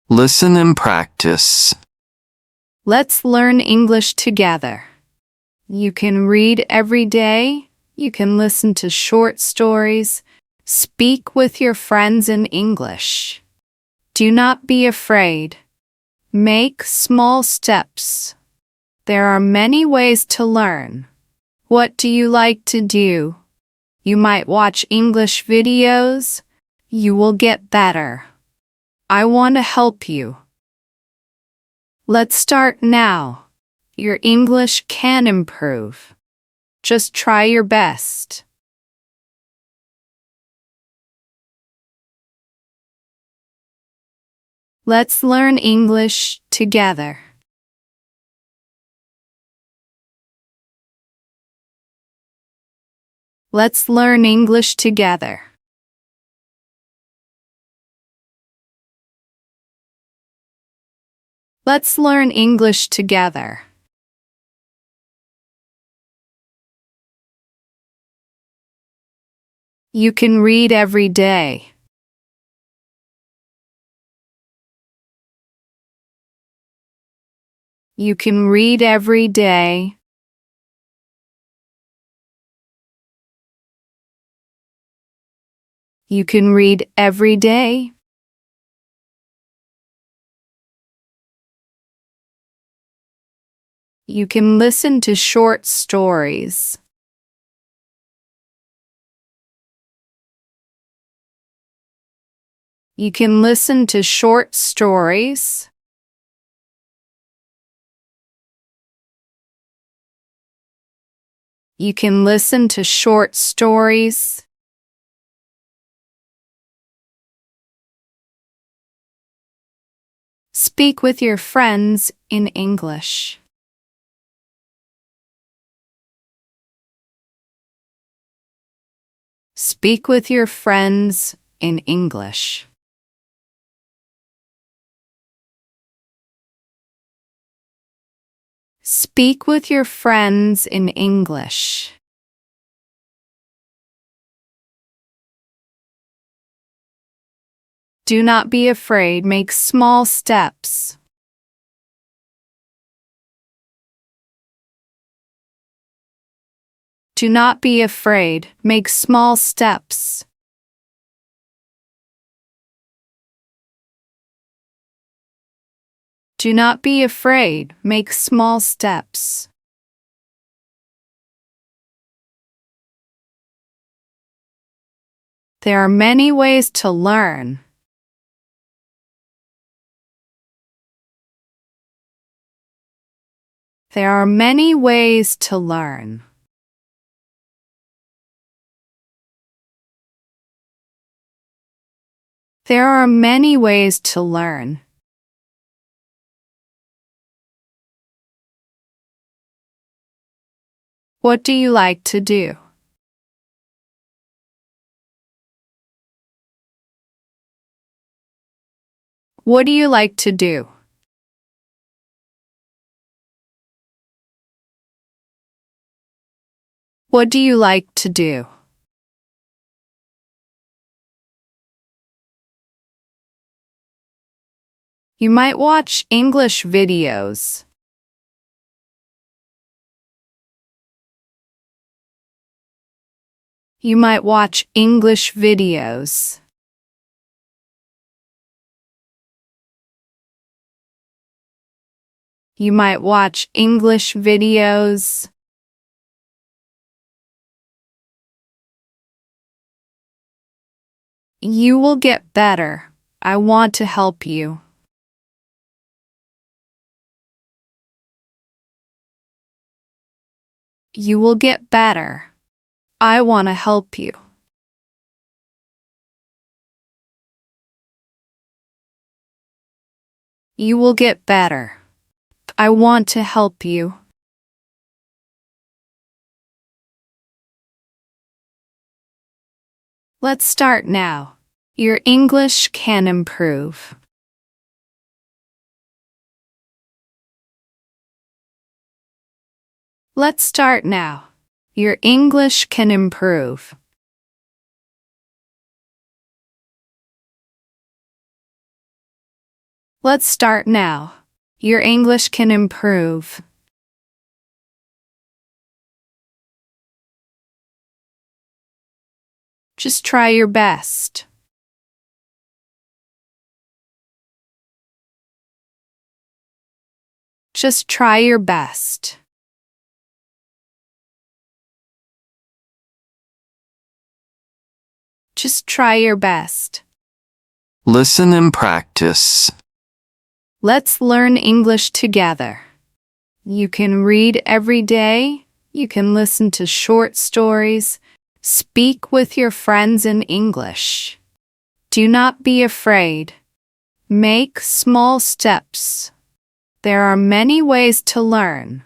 Listen and practice. Let's learn English together. You can read every day. You can listen to short stories. Speak with your friends in English. Do not be afraid. Make small steps. There are many ways to learn. What do you like to do? You might watch English videos. You will get better. I want to help you. Let's start now. Your English can improve. Just try your best. Let's learn English together. Let's learn English together. Let's learn English together. You can read every day. You can read every day. You can read every day. You can listen to short stories. You can listen to short stories. You can listen to short stories. Speak with your friends in English. Speak with your friends in English. Speak with your friends in English. Do not be afraid. Make small steps. Do not be afraid. Make small steps. Do not be afraid. Make small steps. There are many ways to learn. There are many ways to learn. There are many ways to learn. What do you like to do? What do you like to do? What do you like to do? You might watch English videos. You might watch English videos. You might watch English videos. You will get better. I want to help you. You will get better. I want to help you. You will get better. I want to help you. Let's start now. Your English can improve. Let's start now. Your English can improve. Let's start now. Your English can improve. Just try your best. Just try your best. Just try your best. Listen and practice. Let's learn English together. You can read every day. You can listen to short stories. Speak with your friends in English. Do not be afraid. Make small steps. There are many ways to learn.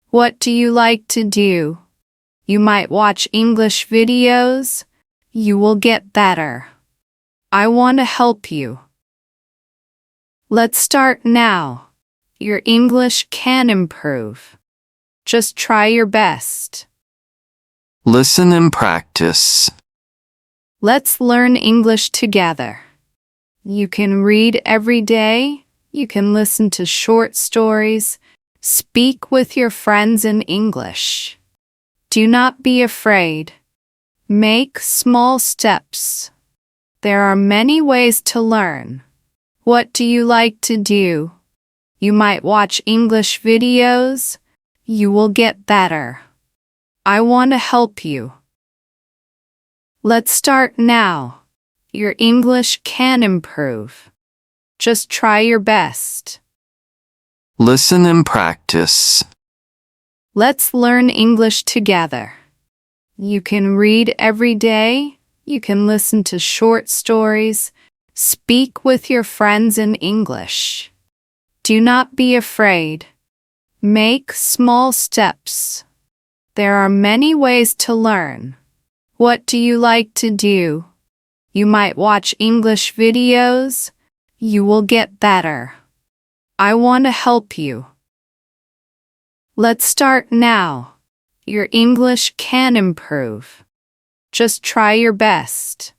What do you like to do? You might watch English videos. You will get better. I want to help you. Let's start now. Your English can improve. Just try your best. Listen and practice. Let's learn English together. You can read every day. You can listen to short stories. Speak with your friends in English. Do not be afraid. Make small steps. There are many ways to learn. What do you like to do? You might watch English videos. You will get better. I want to help you. Let's start now. Your English can improve. Just try your best. Listen and practice. Let's learn English together. You can read every day. You can listen to short stories. Speak with your friends in English. Do not be afraid. Make small steps. There are many ways to learn. What do you like to do? You might watch English videos. You will get better. I want to help you. Let's start now. Your English can improve. Just try your best.